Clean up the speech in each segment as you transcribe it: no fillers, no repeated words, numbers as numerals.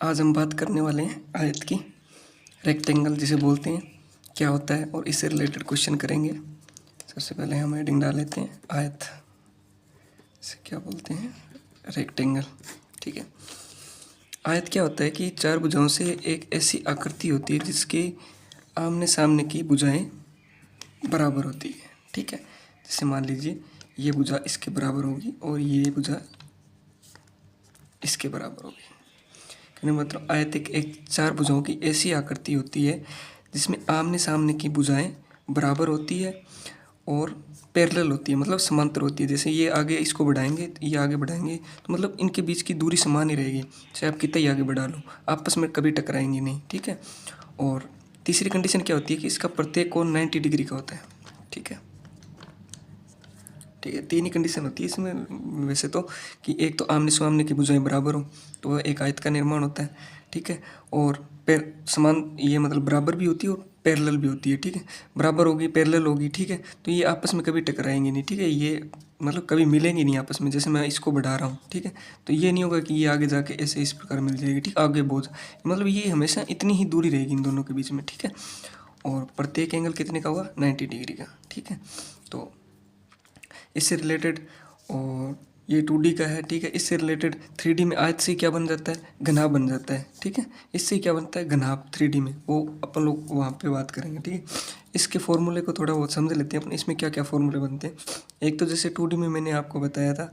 आज हम बात करने वाले हैं आयत की। रेक्टेंगल जिसे बोलते हैं क्या होता है और इससे रिलेटेड क्वेश्चन करेंगे। सबसे पहले हम हेडिंग डाल लेते हैं आयत, इसे क्या बोलते हैं, रेक्टेंगल। ठीक है, आयत क्या होता है कि चार भुजाओं से एक ऐसी आकृति होती है जिसके आमने सामने की भुजाएं बराबर होती है। ठीक है, जैसे मान लीजिए ये भुजा इसके बराबर होगी और ये भुजा इसके बराबर होगी। कहने मतलब आयत एक चार भुजाओं की ऐसी आकृति होती है जिसमें आमने सामने की भुजाएं बराबर होती है और पैरेलल होती है, मतलब समांतर होती है। जैसे ये आगे इसको बढ़ाएंगे, ये आगे बढ़ाएंगे, तो मतलब इनके बीच की दूरी समान ही रहेगी, चाहे आप कितना ही आगे बढ़ा लो, आपस में कभी टकराएंगे नहीं। ठीक है, और तीसरी कंडीशन क्या होती है कि इसका प्रत्येक कोण 90 डिग्री का होता है। ठीक है, ठीक है, तीन ही कंडीशन होती है इसमें वैसे तो, कि एक तो आमने सामने की भुजाएं बराबर हो तो वह एक आयत का निर्माण होता है। ठीक है, और समान ये मतलब बराबर भी होती है और पैरेलल भी होती है। ठीक है, बराबर होगी, पैरेलल होगी, ठीक है, तो ये आपस में कभी टकराएंगे नहीं। ठीक है, ये मतलब कभी मिलेंगे नहीं आपस में। जैसे मैं इसको बढ़ा रहा हूँ, ठीक है, तो ये नहीं होगा कि ये आगे जाके ऐसे इस प्रकार मिल जाएगी। ठीक, आगे बोझ, मतलब ये हमेशा इतनी ही दूरी रहेगी इन दोनों के बीच में। ठीक है, और प्रत्येक एंगल कितने का होगा, 90 डिग्री का। ठीक है, तो इससे रिलेटेड, और ये 2D का है। ठीक है, इससे रिलेटेड 3D में आयत से क्या बन जाता है, घनाभ बन जाता है। ठीक है, इससे क्या बनता है, घनाभ 3D में, वो अपन लोग वहाँ पे बात करेंगे। ठीक है, इसके फॉर्मूले को थोड़ा बहुत समझ लेते हैं अपन, इसमें क्या क्या फॉर्मूले बनते हैं। एक तो जैसे 2D में मैंने आपको बताया था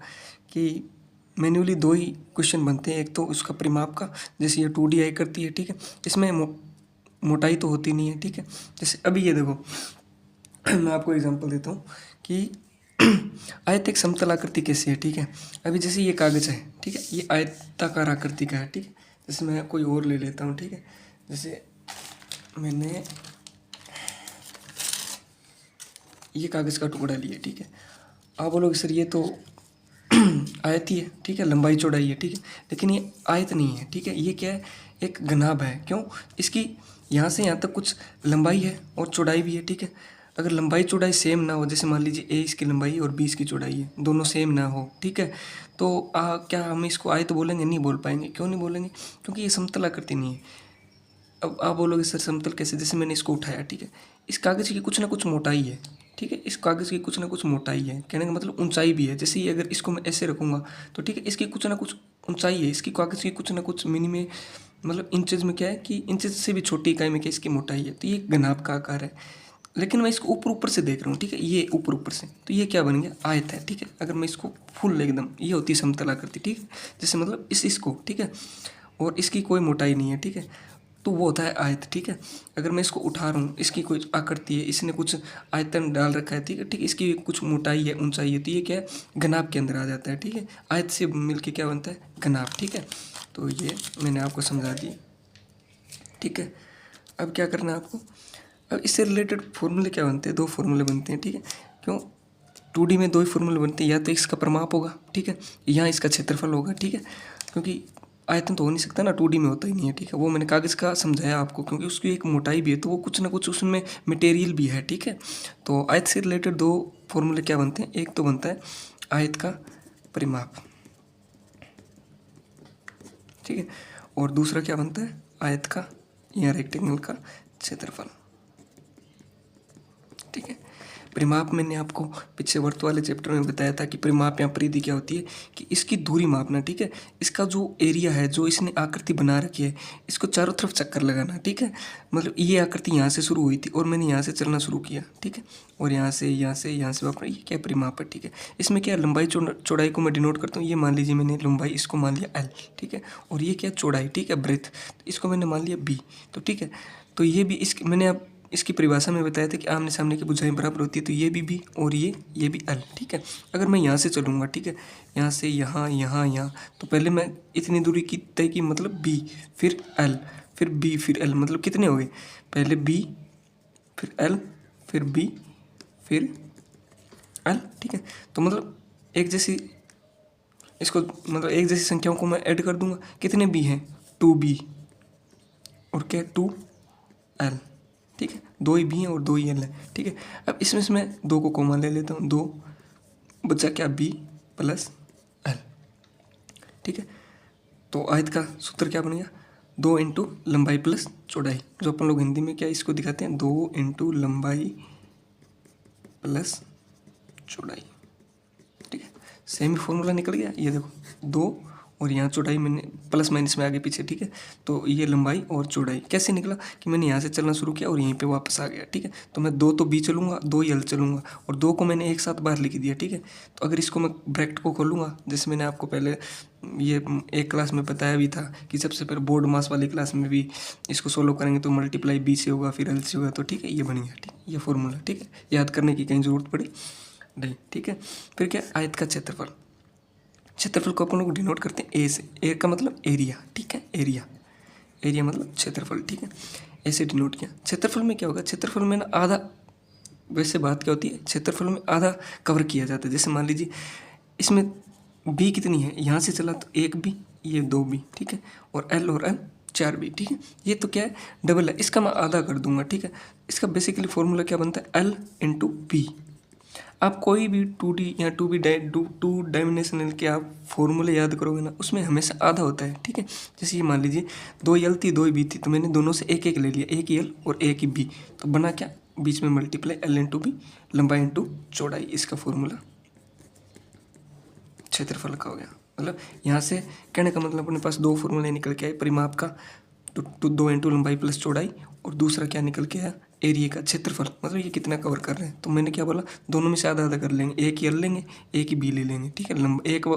कि मैन्युअली दो ही क्वेश्चन बनते हैं। एक तो उसका परिमाप का, जैसे ये 2D आई करती है। ठीक है, इसमें मोटाई तो होती नहीं है। ठीक है, जैसे अभी ये देखो मैं आपको एग्जांपल देता हूँ कि आयत एक समतल आकृति कैसी है। ठीक है, अभी जैसे ये कागज है, ठीक है, ये आयताकार आकृति का है। ठीक है, जैसे मैं कोई और ले लेता हूँ। ठीक है, जैसे मैंने ये कागज का टुकड़ा लिया। ठीक है, आप बोलोगे सर ये तो आयत ही है, ठीक है, लंबाई चौड़ाई है। ठीक है, लेकिन ये आयत नहीं है। ठीक है, ये क्या है, एक घनाभ है। क्यों, इसकी यहाँ से यहाँ तक कुछ लंबाई है और चौड़ाई भी है। ठीक है, अगर लंबाई चौड़ाई सेम ना हो, जैसे मान लीजिए ए इसकी लंबाई और बी इसकी चौड़ाई है, दोनों सेम ना हो, ठीक है, तो क्या हम इसको आयत बोलेंगे, नहीं बोल पाएंगे। क्यों नहीं बोलेंगे, क्योंकि ये समतल आकृति नहीं है। अब आप बोलोगे सर समतल कैसे, जैसे मैंने इसको उठाया। ठीक है, इस कागज़ की कुछ ना कुछ मोटाई है। ठीक है, इस कागज़ की कुछ ना कुछ मोटाई है, कहने का मतलब ऊंचाई भी है। जैसे ये अगर इसको मैं ऐसे रखूँगा तो ठीक है, इसकी कुछ ना कुछ ऊंचाई है, इसकी कागज़ की कुछ ना कुछ मिनिमम, मतलब इंचेज में क्या है कि इंचेज से भी छोटी इकाई में क्या इसकी मोटाई है। तो ये घनाभ का आकार है, लेकिन मैं इसको ऊपर ऊपर से देख रहा हूँ। ठीक है, ये ऊपर ऊपर से, तो ये क्या बन गया, आयत है। ठीक है, अगर मैं इसको फुल एकदम, ये होती है समतल आकृति। ठीक है, जैसे मतलब इसको, ठीक है, और इसकी कोई मोटाई नहीं है। ठीक है, तो वो होता है आयत। ठीक है, अगर मैं इसको उठा रहा हूँ, इसकी कोई आकृति है, इसने कुछ आयतन डाल रखा है। ठीक है, ठीक, इसकी कुछ मोटाई है, ऊंचाई है, तो ये क्या है, घनाभ के अंदर आ जाता है। ठीक है, आयत से मिलके क्या बनता है, घनाभ। ठीक है, तो ये मैंने आपको समझा दिया। ठीक है, अब क्या करना है आपको, अब इससे रिलेटेड फॉर्मूले क्या बनते हैं, दो फॉर्मूले बनते हैं। ठीक है, क्यों, 2D में दो ही फॉर्मूले बनते हैं, या तो इसका परिमाप होगा, ठीक है, यहाँ इसका क्षेत्रफल होगा। ठीक है, क्योंकि आयतन तो हो नहीं सकता ना, 2D में होता ही नहीं है। ठीक है, वो मैंने कागज़ का समझाया आपको, क्योंकि उसकी एक मोटाई भी है, तो वो कुछ ना कुछ उसमें मटेरियल भी है। ठीक है, तो आयत से रिलेटेड दो फॉर्मूले क्या बनते हैं, एक तो बनता है आयत का परिमाप, ठीक है, और दूसरा क्या बनता है, आयत का या रेक्टेंगल का क्षेत्रफल। ठीक है, परिमाप मैंने आपको पिछले वर्त वाले चैप्टर में बताया था कि परिमाप या परिधि क्या होती है, कि इसकी दूरी मापना। ठीक है, इसका जो एरिया है, जो इसने आकृति बना रखी है, इसको चारों तरफ चक्कर लगाना। ठीक है, मतलब ये आकृति यहाँ से शुरू हुई थी और मैंने यहाँ से चलना शुरू किया। ठीक है, और यहाँ से यहाँ से यहाँ से वापस, ये क्या परिमाप है। ठीक है, इसमें क्या लंबाई चौड़ाई को मैं डिनोट करता हूँ। ये मान लीजिए मैंने लंबाई इसको मान लिया एल। ठीक है, और ये क्या चौड़ाई, ठीक है, ब्रेथ, इसको मैंने मान लिया बी। तो ठीक है, तो ये भी इस मैंने अब इसकी परिभाषा में बताया था कि आमने सामने की भुजाएं बराबर होती है, तो ये भी और ये भी एल। ठीक है, अगर मैं यहाँ से चलूँगा, ठीक है, यहाँ से यहाँ यहाँ यहाँ, तो पहले मैं इतनी दूरी की तय की, मतलब बी, फिर एल, फिर बी, फिर एल, मतलब कितने हो गए, पहले बी, फिर एल, फिर बी, फिर एल। ठीक है, तो मतलब एक जैसी, इसको मतलब एक जैसी संख्याओं को मैं ऐड कर दूंगा, कितने बी हैं, 2b, और क्या 2l। ठीक है, दो ही बी हैं और दो ही एल है। ठीक है, अब इसमें से मैं दो को कॉमन ले लेता हूँ, दो बचा क्या, बी प्लस एल। ठीक है, तो आयत का सूत्र क्या बन गया, 2 इंटू लंबाई प्लस चौड़ाई, जो अपन लोग हिंदी में क्या इसको दिखाते हैं, 2 इंटू लंबाई प्लस चौड़ाई, ठीक है। सेम फॉर्मूला निकल गया, ये देखो 2 और यहाँ चौड़ाई मैंने प्लस माइनस में आगे पीछे, ठीक है। तो ये लंबाई और चौड़ाई कैसे निकला कि मैंने यहाँ से चलना शुरू किया और यहीं पे वापस आ गया, ठीक है। तो मैं 2 तो बी चलूँगा, 2 यल चलूँगा और 2 को मैंने एक साथ बाहर लिख दिया, ठीक है। तो अगर इसको मैं ब्रैकेट को खोलूँगा, जैसे मैंने आपको पहले ये एक क्लास में बताया भी था कि सबसे पहले बोर्ड मास वाली क्लास में भी इसको सोल्व करेंगे तो मल्टीप्लाई बी से होगा फिर एल से होगा, तो ठीक है ये बन गया, ठीक है, ये फॉर्मूला, ठीक है। याद करने की कहीं ज़रूरत पड़ी नहीं, ठीक है। फिर क्या, आयत का क्षेत्रफल, क्षेत्रफल को अपन लोग डिनोट करते हैं ए से, ए का मतलब एरिया, ठीक है, एरिया, एरिया मतलब क्षेत्रफल, ठीक है, ऐसे डिनोट किया। क्षेत्रफल में क्या होगा, क्षेत्रफल में ना आधा, वैसे बात क्या होती है, क्षेत्रफल में आधा कवर किया जाता है। जैसे मान लीजिए इसमें बी कितनी है, यहाँ से चला तो 1 बी, ये 2 बी, ठीक है, और एल 4 बी, ठीक है। ये तो क्या है, डबल है, इसका मैं आधा कर दूंगा, ठीक है। इसका बेसिकली फॉर्मूला क्या बनता है, एल इंटू बी। आप कोई भी 2D या 2 डायमेंशनल के आप फॉर्मूले याद करोगे ना, उसमें हमेशा आधा होता है, ठीक है। जैसे ये मान लीजिए 2 यल थी 2 बी थी, तो मैंने दोनों से एक एक ले लिया, एक यल और एक बी, तो बना क्या, बीच में मल्टीप्लाई एल इंटू बी, लंबाई इंटू चौड़ाई, इसका फॉर्मूला क्षेत्रफल का हो गया। मतलब यहाँ से कहने का मतलब अपने पास 2 फॉर्मूले निकल के आए, परिमाप का तो 2 इंटू लंबाई प्लस चौड़ाई, और दूसरा क्या निकल के आया, एरिया का क्षेत्रफल, मतलब ये कितना कवर कर रहे हैं। तो मैंने क्या बोला, दोनों में से आधा आधा कर लेंगे, एक यल लेंगे एक ही बी ले लेंगे, ठीक है।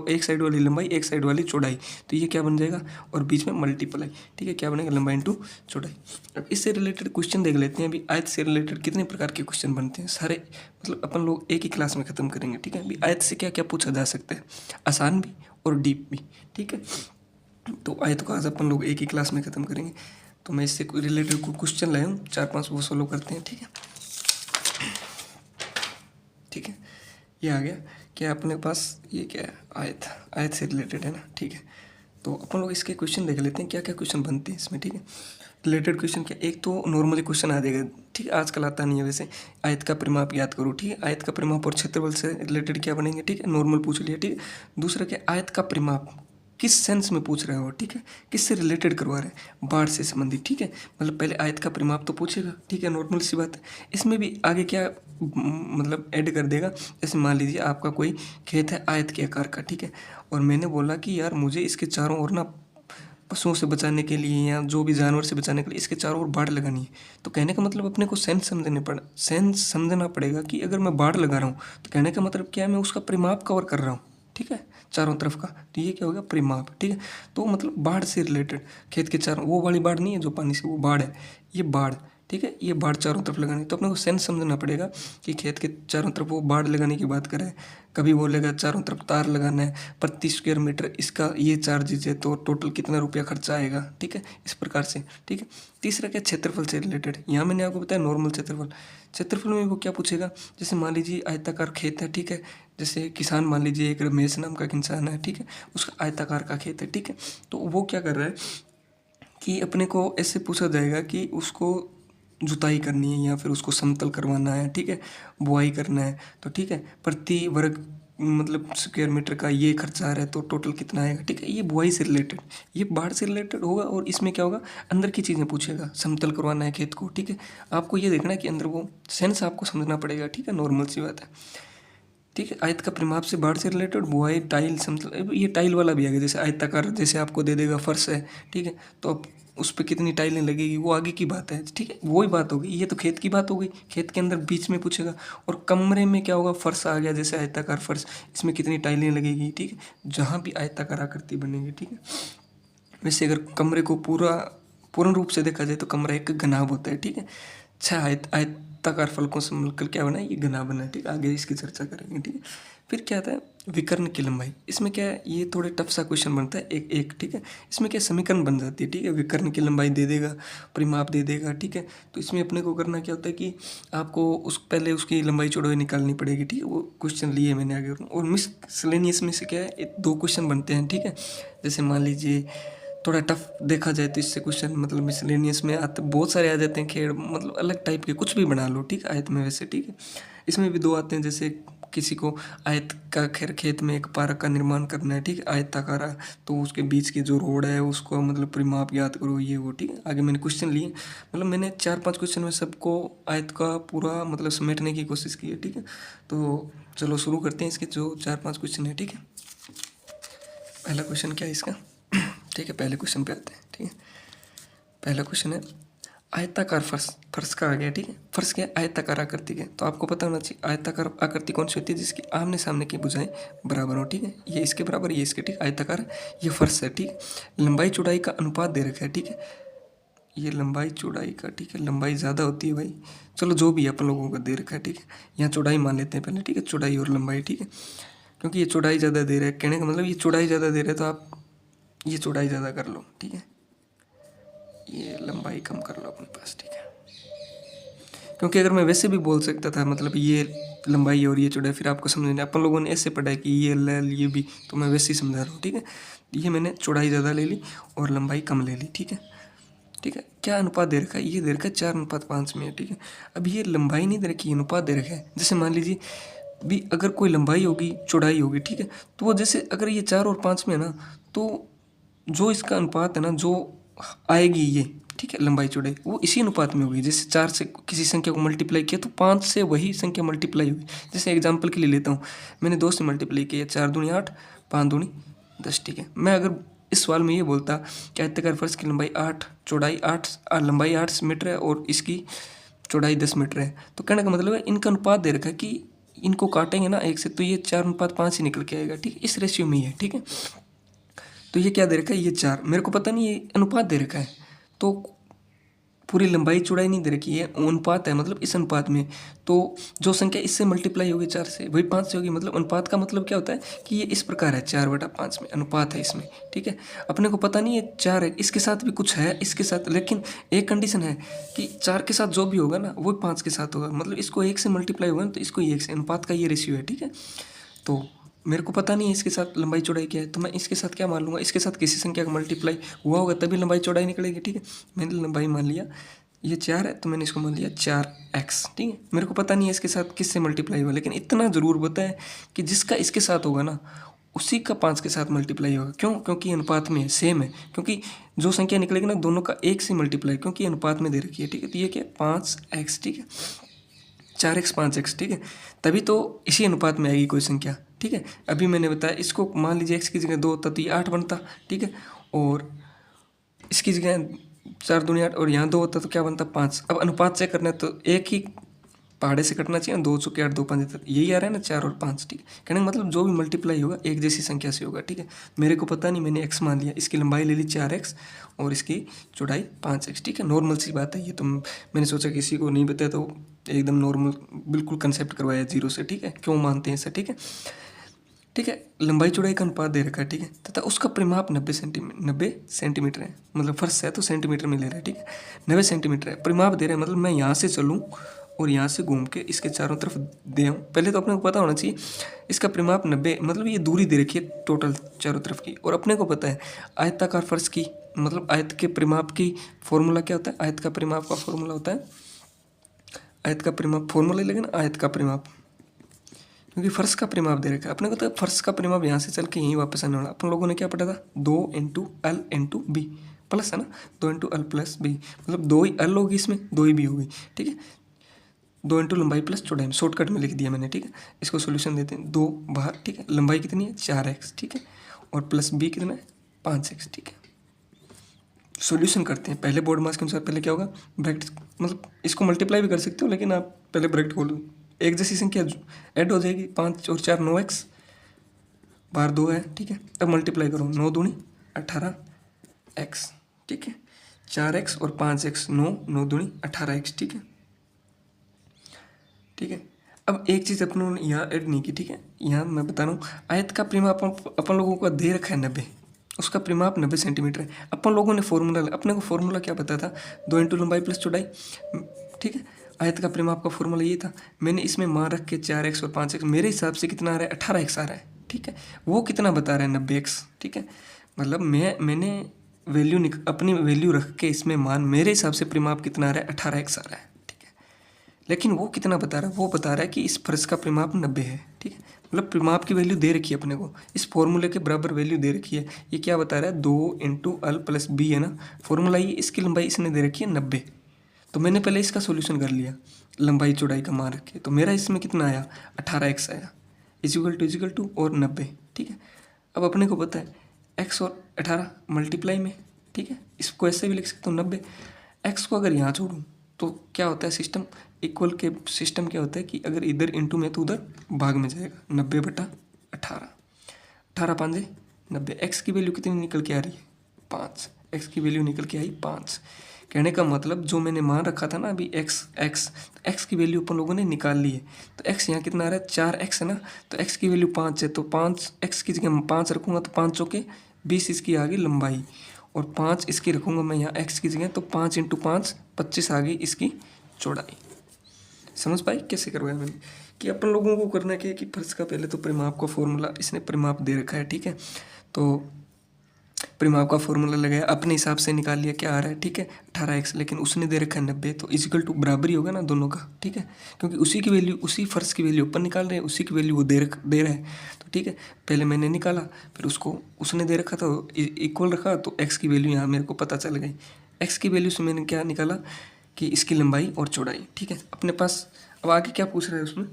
एक साइड वाली लंबाई एक साइड वाली चौड़ाई, तो ये क्या बन जाएगा, और बीच में मल्टीप्लाई, ठीक है, क्या बनेगा, लंबाई इंटू चौड़ाई। अब इससे रिलेटेड क्वेश्चन देख लेते हैं। अभी आयत से रिलेटेड कितने प्रकार के क्वेश्चन बनते हैं, सारे मतलब अपन लोग एक ही क्लास में खत्म करेंगे, ठीक है। अभी आयत से क्या क्या पूछा जा सकता है, आसान भी और डीप भी, ठीक है। तो आयत को आज अपन लोग एक ही क्लास में ख़त्म करेंगे। तो मैं इससे रिलेटेड कुछ क्वेश्चन लाया हूँ, 4-5 वो सोल्व करते हैं, ठीक है, ठीक है। ये आ गया क्या अपने पास, ये क्या है, आयत, आयत से रिलेटेड है ना, ठीक है। तो अपन लोग इसके क्वेश्चन देख लेते हैं, क्या क्या क्वेश्चन बनते हैं इसमें, ठीक है। रिलेटेड क्वेश्चन क्या, एक तो नॉर्मली क्वेश्चन आ जाएगा, ठीक है, आजकल आता नहीं है वैसे, आयत का परिमाप याद करो, ठीक है। आयत का परिमाप और क्षेत्रफल से रिलेटेड क्या बनेंगे, ठीक है, नॉर्मल पूछ लिया, ठीक है। दूसरा क्या, आयत का परिमाप किस सेंस में पूछ रहे हो, ठीक है, किससे रिलेटेड करवा रहे हैं, बाढ़ से संबंधित, ठीक है। मतलब पहले आयत का परिमाप तो पूछेगा, ठीक है, नॉर्मल सी बात है। इसमें भी आगे क्या मतलब ऐड कर देगा, जैसे मान लीजिए आपका कोई खेत है आयत के आकार का, ठीक है, और मैंने बोला कि यार मुझे इसके चारों ओर ना पशुओं से बचाने के लिए या जो भी जानवर से बचाने के लिए इसके चारों ओर बाड़ लगानी है। तो कहने का मतलब अपने को सेंस समझना पड़ेगा कि अगर मैं बाड़ लगा रहा हूँ तो कहने का मतलब क्या है, मैं उसका परिमाप कवर कर रहा हूँ, ठीक है, चारों तरफ का। तो ये क्या हो गया, परिमाप, ठीक है। तो मतलब बाढ़ से रिलेटेड, खेत के चारों, वो वाली बाढ़ नहीं है जो पानी से, वो बाढ़ है, ये बाढ़, ठीक है, ये बाढ़ चारों तरफ लगानी। तो अपने को सेंस समझना पड़ेगा कि खेत के चारों तरफ वो बाढ़ लगाने की बात करें। कभी बोलेगा चारों तरफ तार लगाना है, प्रति स्क्वायर मीटर इसका ये चार्जेज है, तो टोटल कितना रुपया खर्चा आएगा, ठीक है, इस प्रकार से, ठीक है। तीसरा क्या, क्षेत्रफल से रिलेटेड, यहाँ मैंने आपको बताया नॉर्मल क्षेत्रफल। क्षेत्रफल में वो क्या पूछेगा, जैसे मान लीजिए आयताकार खेत है, ठीक है, जैसे किसान मान लीजिए एक रमेश नाम का इंसान है, ठीक है, उसका आयताकार का खेत है, ठीक है। तो वो क्या कर रहा है कि अपने को ऐसे पूछा जाएगा कि उसको जुताई करनी है या फिर उसको समतल करवाना है, ठीक है, बुआई करना है, तो ठीक है, प्रति वर्ग मतलब स्क्वायर मीटर का ये खर्चा आ रहा है, तो टोटल कितना आएगा, ठीक है। ये बुआई से रिलेटेड, ये बाढ़ से रिलेटेड होगा। और इसमें क्या होगा, अंदर की चीज़ें पूछेगा, समतल करवाना है खेत को, ठीक है। आपको ये देखना है कि अंदर वो सेंस आपको समझना पड़ेगा, ठीक है, नॉर्मल सी बात है, ठीक है। आयत का परिमाप से बाढ़ से रिलेटेड, बुआई, टाइल, समतल, ये टाइल वाला भी आ गया। जैसे आयताकार, जैसे आपको दे देगा फर्श है, ठीक है, तो अब उस पर कितनी टाइलें लगेगी वो आगे की बात है, ठीक है, वही बात होगी। ये तो खेत की बात हो गई, खेत के अंदर बीच में पूछेगा। और कमरे में क्या होगा, फर्श आ गया, जैसे आयताकार फर्श, इसमें कितनी टाइलें लगेगी, ठीक है, जहाँ भी आयताकार आकृति बनेगी, ठीक है। वैसे अगर कमरे को पूर्ण रूप से देखा जाए तो कमरा एक घनाभ होता है, ठीक है। 6 आयताकार फलकों से मिलकर क्या बना है, ये घनाभ बना है, ठीक है। आगे इसकी चर्चा करेंगे, ठीक है। फिर क्या आता है, विकर्ण की लंबाई। इसमें क्या है, ये थोड़े टफ सा क्वेश्चन बनता है एक, ठीक है। इसमें क्या समीकरण बन जाती है, ठीक है, विकर्ण की लंबाई दे देगा, परिमाप दे देगा, ठीक है। तो इसमें अपने को करना क्या होता है कि आपको पहले उसकी लंबाई चौड़ाई निकालनी पड़ेगी, ठीक है। वो क्वेश्चन लिए मैंने आगे। और मिसलेनियस में से क्या है, 2 क्वेश्चन बनते हैं, ठीक है। जैसे मान लीजिए थोड़ा टफ देखा जाए तो इससे क्वेश्चन मतलब मिसलेनियस में आते बहुत सारे आ जाते हैं, खेड़ मतलब अलग टाइप के कुछ भी बना लो, ठीक है, आयत में वैसे, ठीक है। इसमें भी 2 आते हैं, जैसे किसी को आयत का खेत में एक पार्क का निर्माण करना है, ठीक है, आयताकार, तो उसके बीच की जो रोड है उसको मतलब परिमाप ज्ञात करो, ये वो, ठीक है। आगे मैंने क्वेश्चन लिए, मतलब मैंने 4-5 क्वेश्चन में सबको आयत का पूरा मतलब समेटने की कोशिश की है, ठीक है। तो चलो शुरू करते हैं इसके जो 4-5 क्वेश्चन है, ठीक है। पहला क्वेश्चन क्या है इसका, ठीक है, पहले क्वेश्चन पे आते हैं, ठीक है। पहला क्वेश्चन है आयताकार फर्श का आ गया, ठीक है। फर्श क्या है, आयताकार आकृति के, तो आपको पता होना चाहिए आयताकार आकृति कौन सी होती है, जिसकी आमने सामने की भुजाएं बराबर हो, ठीक है। ये इसके बराबर, ये इसके, ठीक, आयताकार, ये फर्श है, ठीक है। लंबाई चौड़ाई का अनुपात दे रखा है, ठीक है। ये लंबाई चौड़ाई का, ठीक है, लंबाई ज़्यादा होती है भाई, चलो जो भी अपन लोगों को दे रखा है, ठीक है। यहाँ चौड़ाई मान लेते हैं पहले, ठीक है, चौड़ाई और लंबाई, ठीक है। क्योंकि ये चौड़ाई ज़्यादा दे रहा है, कहने का मतलब ये चौड़ाई ज़्यादा दे रहा है, तो आप ये चौड़ाई ज़्यादा कर लो, ठीक है। ये लंबाई कम कर लो अपने पास, ठीक है। क्योंकि अगर मैं वैसे भी बोल सकता था, मतलब ये लंबाई और ये चौड़ाई, फिर आपको समझ नहीं, अपन लोगों ने ऐसे पढ़ा है कि ये ल ये भी, तो मैं वैसे ही समझा रहा हूँ, ठीक है। ये मैंने चौड़ाई ज़्यादा ले ली और लंबाई कम ले ली, ठीक है, ठीक है। क्या अनुपात दे रखा है, ये दे रखा है 4:5 में, ठीक है। अब ये लंबाई नहीं दे रखी, अनुपात दे रखा है। जैसे मान लीजिए भी अगर कोई लंबाई होगी चौड़ाई होगी, ठीक है, तो वो जैसे अगर ये 4 और 5 में है ना, तो जो इसका अनुपात है ना, जो आएगी ये, ठीक है, लंबाई चौड़ाई, वो इसी अनुपात में होगी। जैसे 4 से किसी संख्या को मल्टीप्लाई किया तो 5 से वही संख्या मल्टीप्लाई होगी। जैसे एग्जांपल के लिए लेता हूँ, मैंने 2 से मल्टीप्लाई किया, 4 दूनी 8, 5 दूनी 10, ठीक है। मैं अगर इस सवाल में ये बोलता कि आयताकार फर्श की लंबाई 8, चौड़ाई 8, लंबाई 8 मीटर है और इसकी चौड़ाई 10 मीटर है, तो कहने का मतलब है इनका अनुपात दे रखा है कि इनको काटेंगे ना एक से, तो ये 4:5 ही निकल के आएगा, ठीक है, इस रेशियो में ही है, ठीक है। तो ये क्या दे रखा है, ये 4, मेरे को पता नहीं ये अनुपात दे रखा है, तो पूरी लंबाई चौड़ाई नहीं दे रखी है, अनुपात है, मतलब इस अनुपात में, तो जो संख्या इससे मल्टीप्लाई होगी 4 से, वही 5 से होगी। मतलब अनुपात का मतलब क्या होता है कि ये इस प्रकार है, 4/5 में अनुपात है इसमें, ठीक है। अपने को पता नहीं है 4 है, इसके साथ भी कुछ है, इसके साथ, लेकिन एक कंडीशन है कि 4 के साथ जो भी होगा ना वो 5 के साथ होगा, मतलब इसको 1 से मल्टीप्लाई होगा ना तो इसको 1 से, अनुपात का ये रेशियो है, ठीक है। तो मेरे को पता नहीं है इसके साथ लंबाई चौड़ाई क्या है, तो मैं इसके साथ क्या मान लूँगा, इसके साथ किसी संख्या का मल्टीप्लाई हुआ होगा तभी लंबाई चौड़ाई निकलेगी, ठीक है। मैंने लंबाई मान लिया, ये 4 है तो मैंने इसको मान लिया 4x, ठीक है। मेरे को पता नहीं है इसके साथ किससे मल्टीप्लाई हुआ, लेकिन इतना ज़रूर पता है कि जिसका इसके साथ होगा ना उसी का 5 के साथ मल्टीप्लाई होगा। क्यों, क्योंकि अनुपात में है, सेम है, क्योंकि जो संख्या निकलेगी ना दोनों का 1 से मल्टीप्लाई, क्योंकि अनुपात में दे रखी है, ठीक है। तो ये क्या है 5x, ठीक है, 4x 5x, ठीक है, तभी तो इसी अनुपात में आएगी कोई संख्या, ठीक है। अभी मैंने बताया इसको मान लीजिए x की जगह 2 होता तो ये 8 बनता, ठीक है, और इसकी जगह 4 दूनी 8 और यहाँ 2 होता तो क्या बनता 5। अब अनुपात से करना है तो एक ही पहाड़े से कटना चाहिए, 2 चौके 8, 2 5, यही आ रहा है ना 4 और 5, ठीक है। कहने का मतलब जो भी मल्टीप्लाई होगा एक जैसी संख्या से होगा, ठीक है। मेरे को पता नहीं, मैंने x मान लिया, इसकी लंबाई ले ली 4x और इसकी चौड़ाई 5x, ठीक है। नॉर्मल सी बात है ये, तो मैंने सोचा किसी को नहीं बताया तो एकदम नॉर्मल बिल्कुल कंसेप्ट करवाया 0 से, ठीक है, क्यों मानते हैं ऐसा, ठीक है, ठीक है। लंबाई चौड़ाई का अनुपात दे रखा है, ठीक है, तथा उसका परिमाप 90 सेंटीमीटर है, मतलब फर्श है तो सेंटीमीटर में ले रहा है, ठीक है। 90 सेंटीमीटर है, परिमाप दे रहा है, मतलब मैं यहाँ से चलूँ और यहाँ से घूम के इसके चारों तरफ दे आऊँ। पहले तो अपने को पता होना चाहिए इसका परिमाप 90, मतलब ये दूरी दे रखी है टोटल चारों तरफ की, और अपने को पता है आयताकार फर्श की, मतलब आयत के परिमाप की फॉर्मूला क्या होता है, आयत का परिमाप का फॉर्मूला होता है, आयत का परिमाप फॉर्मूला लेकिन आयत का परिमाप, क्योंकि फर्श का परिमाप दे रखा है अपने को, तो फर्श का परिमाप यहाँ से चल के यहीं वापस आने वाला। अपन लोगों ने क्या पढ़ा था, 2 × L × B प्लस है ना, 2 × L + B, मतलब 2 ही L होगी इसमें, 2 ही B होगी, ठीक है। 2 × लंबाई प्लस चौड़ाई, शॉर्टकट में लिख दिया मैंने, ठीक है। इसको सोल्यूशन देते हैं, 2 बाहर, ठीक है, लंबाई कितनी है 4x, ठीक है, और प्लस B कितना है 5x, ठीक है। सॉल्यूशन करते हैं, पहले बोर्ड मास के अनुसार पहले क्या होगा, ब्रैकेट, मतलब इसको मल्टीप्लाई भी कर सकते हो, लेकिन आप पहले ब्रैकेट खोलो, एक जैसी संख्या ऐड हो जाएगी, 5 और 4 9x, बाहर 2 है, ठीक है। अब मल्टीप्लाई करो, 9 दूनी 18x, ठीक है, 4x और 5x, 9 दूनी 18x, ठीक है, ठीक है। अब एक चीज़ अपन लोगों ने यहाँ ऐड नहीं की, ठीक है, यहाँ मैं बता रहा हूँ आयत का परिमाप अपन लोगों को दे रखा है 90, उसका परिमाप 90 सेंटीमीटर है। अपन लोगों ने फॉर्मूला, अपने को फॉर्मूला क्या पता था, 2 × लंबाई प्लस चौड़ाई, ठीक है। आयत का परिमाप का फॉर्मूला ये था, मैंने इसमें मान रख के 4x और 5x, मेरे हिसाब से कितना आ रहा है 18x आ रहा है, ठीक है। वो कितना बता रहा है 90x, ठीक है, मतलब मैंने अपनी वैल्यू रख के इसमें मान, मेरे हिसाब से परिमाप कितना आ रहा है 18x आ रहा है, ठीक है। लेकिन वो कितना बता रहा है, वो बता रहा है कि इस फर्श का परिमाप 90 है, ठीक है। मतलब परिमाप की वैल्यू दे रखी है अपने को, इस फॉर्मूले के बराबर वैल्यू दे रखी है। ये क्या बता रहा है, 2 इंटू अल प्लस बी है ना, फॉर्मूला ये, इसकी लंबाई इसने दे रखी है 90। तो मैंने पहले इसका सोल्यूशन कर लिया, लंबाई चौड़ाई का मान रखे, तो मेरा इसमें कितना आया, 18x आया, इजिकल टू और 90, ठीक है। अब अपने को पता है x और 18 मल्टीप्लाई में, ठीक है, इसको ऐसे भी लिख सकता हूँ 90। x को अगर यहाँ छोड़ूँ तो क्या होता है सिस्टम, इक्वल के सिस्टम क्या होता है कि अगर इधर इंटू में तो उधर भाग में जाएगा, 90/18, 18 पाँचे 90। x की वैल्यू कितनी निकल के आ रही है, 5, x की वैल्यू निकल के आई 5। कहने का मतलब जो मैंने मान रखा था ना अभी x की वैल्यू अपन लोगों ने निकाल ली है। तो x यहाँ कितना आ रहा है, 4x है ना, तो x की वैल्यू 5 है, तो 5 x की जगह 5 रखूँगा तो 5 चौके 20 इसकी आ गई लंबाई, और 5 इसकी रखूँगा मैं यहाँ x की जगह, तो 5 इंटू 5 25 आ गई इसकी चौड़ाई। समझ पाई कैसे करवाया मैंने, कि अपन लोगों को करना क्या है कि फर्श का पहले तो परिमाप का फॉर्मूला, इसने परिमाप दे रखा है, ठीक है, तो परिमाप का फॉर्मूला लगाया, अपने हिसाब से निकाल लिया क्या आ रहा है, ठीक है 18x, लेकिन उसने दे रखा है 90, तो इजिकल टू बराबर ही होगा ना दोनों का, ठीक है, क्योंकि उसी की वैल्यू, उसी फर्श की वैल्यू ऊपर निकाल रहे हैं, उसी की वैल्यू वो दे रहा है, तो ठीक है, पहले मैंने निकाला, फिर उसको उसने दे रखा था इक्वल रखा, तो x की वैल्यू यहाँ मेरे को पता चल गई। x की वैल्यू से मैंने क्या निकाला कि इसकी लंबाई और चौड़ाई, ठीक है। अपने पास अब आगे क्या पूछ रहा है उसमें,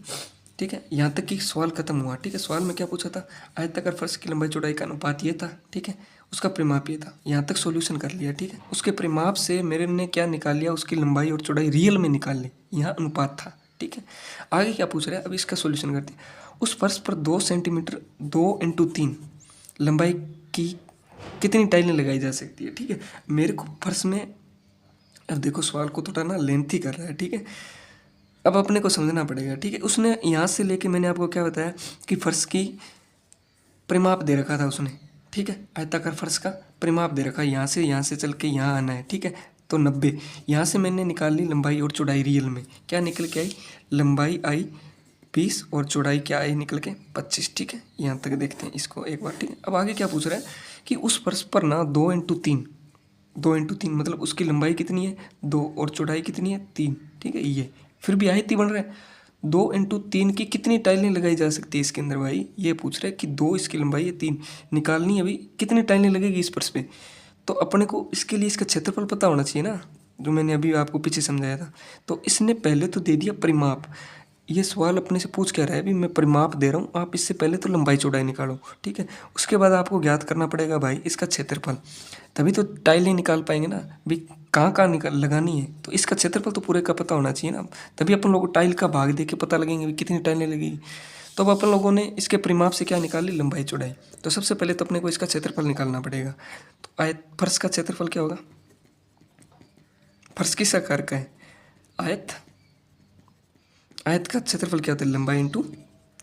ठीक है, यहाँ तक कि सवाल खत्म हुआ, ठीक है। सवाल में क्या पूछा था, आयताकार फर्श की लंबाई चौड़ाई का अनुपात ये था, ठीक है, उसका परिमाप ये था, यहाँ तक सॉल्यूशन कर लिया, ठीक है। उसके परिमाप से मेरे ने क्या निकाल लिया, उसकी लंबाई और चौड़ाई रियल में निकाल ली, यहाँ अनुपात था, ठीक है। आगे क्या पूछ रहा है, अब इसका सॉल्यूशन करते हैं। उस फर्श पर 2 सेंटीमीटर 2 इंटू 3 लंबाई की कितनी टाइलें लगाई जा सकती है, ठीक है। मेरे को फर्श में, अब देखो सवाल को थोड़ा ना लेंथी कर रहा है, ठीक है, अब अपने को समझना पड़ेगा, ठीक है। उसने यहाँ से लेके मैंने आपको क्या बताया कि फर्श की परिमाप दे रखा था उसने, ठीक है, आयताकार फर्श का परिमाप दे रखा है, यहाँ से चल के यहाँ आना है, ठीक है, तो 90। यहाँ से मैंने निकाल ली लंबाई और चौड़ाई रियल में, क्या निकल के आई, लंबाई आई 20 और चौड़ाई क्या आई निकल के 25, ठीक है। यहाँ तक देखते हैं इसको एक बार, ठीक है। अब आगे क्या पूछ रहा है कि उस फर्श पर ना 2 इंटू 3 मतलब उसकी लंबाई कितनी है 2 और चौड़ाई कितनी है 3, ठीक है, ये फिर भी आयत ही बन रहा है। 2 इंटू 3 की कितनी टाइलें लगाई जा सकती है इसके अंदर भाई, ये पूछ रहा है कि 2 इसकी लंबाई है 3 निकालनी है, अभी कितनी टाइलें लगेगी इस फर्श पे। तो अपने को इसके लिए इसका क्षेत्रफल पता होना चाहिए ना, जो मैंने अभी आपको पीछे समझाया था। तो इसने पहले तो दे दिया परिमाप, ये सवाल अपने से पूछ क्या रहा है, अभी मैं परिमाप दे रहा हूँ, आप इससे पहले तो लंबाई चौड़ाई निकालो, ठीक है। उसके बाद आपको ज्ञात करना पड़ेगा भाई इसका क्षेत्रफल, तभी तो टाइलें निकाल पाएंगे ना। भी कहाँ निकाल लगानी है, तो इसका क्षेत्रफल तो पूरे का पता होना चाहिए ना, तभी अपन लोगों को टाइल का भाग दे के पता लगेंगे भी कितनी टाइलें लगेगी। तो अब अपन लोगों ने इसके परिमाप से क्या निकाल ली, लंबाई चौड़ाई। तो सबसे पहले तो अपने को इसका क्षेत्रफल निकालना पड़ेगा। तो आयत फर्श का क्षेत्रफल क्या होगा, फर्श किस आकार का है, आयत, आयत का क्षेत्रफल क्या होता है, लंबाई इंटू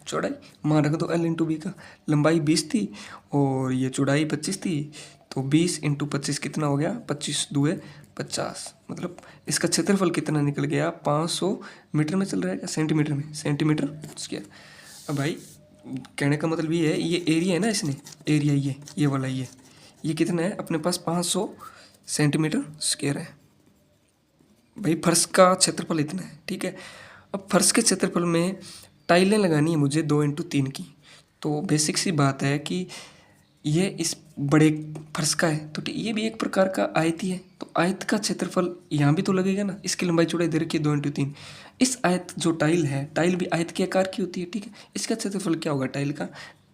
चौड़ाई। मान रख दो एल इंटू बी का, लंबाई 20 थी और ये चौड़ाई 25 थी, तो 20 इंटू 25 कितना हो गया, 25 दूए 50, मतलब इसका क्षेत्रफल कितना निकल गया, 500 मीटर में चल रहा है, सेंटीमीटर में, सेंटीमीटर स्क्वायर। अब भाई कहने का मतलब ये है, ये एरिया है ना, इसने एरिया ये वाला ये कितना है अपने पास, 500 सेंटीमीटर स्क्वायर है भाई। फर्श का क्षेत्रफल इतना है, ठीक है। अब फर्श के क्षेत्रफल में टाइलें लगानी है मुझे 2 इंटू 3 की, तो बेसिक सी बात है कि ये इस बड़े फर्श का है, तो ये भी एक प्रकार का आयत ही है, तो आयत का क्षेत्रफल यहाँ भी तो लगेगा ना, इसकी लंबाई चौड़ाई दे रखी है 2 इंटू 3। इस आयत जो टाइल है, टाइल भी आयत के आकार की होती है, ठीक है। इसका क्षेत्रफल क्या होगा टाइल का,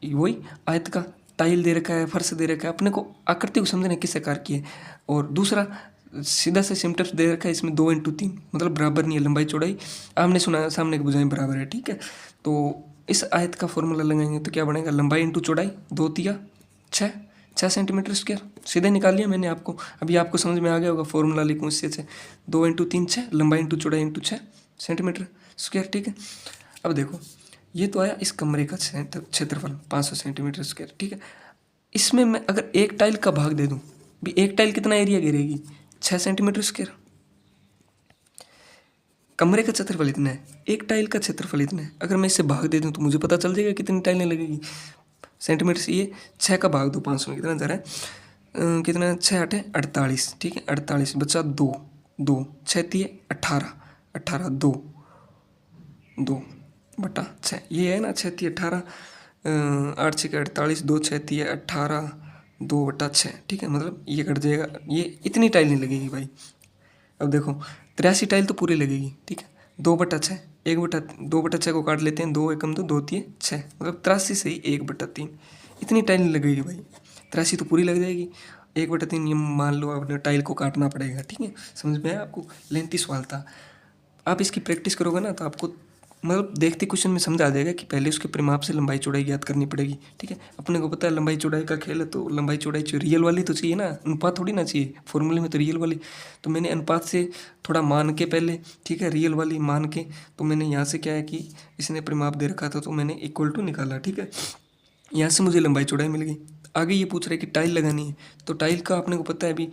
वही आयत का, टाइल दे रखा है, फर्श दे रखा है, अपने को आकृति को समझना किस आकार की है। और दूसरा सीधा से सिम्टम्स दे रखा है इसमें 2 इंटू 3, मतलब बराबर नहीं है लंबाई चौड़ाई, आपने सुना सामने की भुजाएं बराबर है, ठीक है। तो इस आयत का फॉर्मूला लगाएंगे तो क्या बनेगा, लंबाई इंटू चौड़ाई 2 तिया 6 सेंटीमीटर स्क्वायर, सीधे निकाल लिया मैंने आपको, अभी आपको समझ में आ गया होगा फॉर्मूला लिखूँ इससे 6, 2 इंटू 3 6, लंबाई इंटू चौड़ाई इंटू 6 सेंटीमीटर स्क्वायर, ठीक है। अब देखो ये तो आया इस कमरे का क्षेत्रफल 500 सेंटीमीटर स्क्वायर, ठीक है। इसमें मैं अगर एक टाइल का भाग दे दूँ, भी एक टाइल कितना एरिया घेरेगी, 6 सेंटीमीटर स्क्वायर। कमरे का क्षेत्रफल इतना है, एक टाइल का क्षेत्रफल इतना है, अगर मैं इसे भाग दे दूं तो मुझे पता चल जाएगा कितनी टाइलें लगेगी सेंटीमीटर से। ये 6 का भाग दो 500 में कितना जा रहा है, कितना 6 8 48, ठीक है, 48 बचा 2 2 6 3 18 18 2 2/6। ये है ना 6×18, 8×6 = 48, 2×6 = 18, 2/6, ठीक है। मतलब ये कट जाएगा, ये इतनी टाइल नहीं लगेगी भाई। अब देखो 83 टाइल तो पूरी लगेगी, ठीक है। 2/6, 2/6 को काट लेते हैं, 2 एकम 2, 2×3 = 6, मतलब 83 से ही 1/3, इतनी टाइल नहीं लगेगी भाई। 83 तो पूरी लग जाएगी, 1/3 ये मान लो आपने टाइल को काटना पड़ेगा, ठीक है। समझ में आया आपको? लेंथी सवाल था। आप इसकी प्रैक्टिस करोगे ना तो आपको मतलब देखते क्वेश्चन में समझ आ जाएगा कि पहले उसके परिमाप से लंबाई चौड़ाई ज्ञात करनी पड़ेगी, ठीक है। अपने को पता है लंबाई चौड़ाई का खेल है, तो लंबाई चौड़ाई चाहिए, रियल वाली तो चाहिए ना, अनुपात थोड़ी ना चाहिए, फॉर्मूले में तो रियल वाली। तो मैंने अनुपात से थोड़ा मान के पहले, ठीक है, रियल वाली मान के, तो मैंने यहाँ से क्या है कि इसने परिमाप दे रखा था तो मैंने इक्वल टू निकाला, ठीक है। यहाँ से मुझे लंबाई चौड़ाई मिल गई। आगे ये पूछ रहा है कि टाइल लगानी है, तो टाइल का अपने को पता है अभी,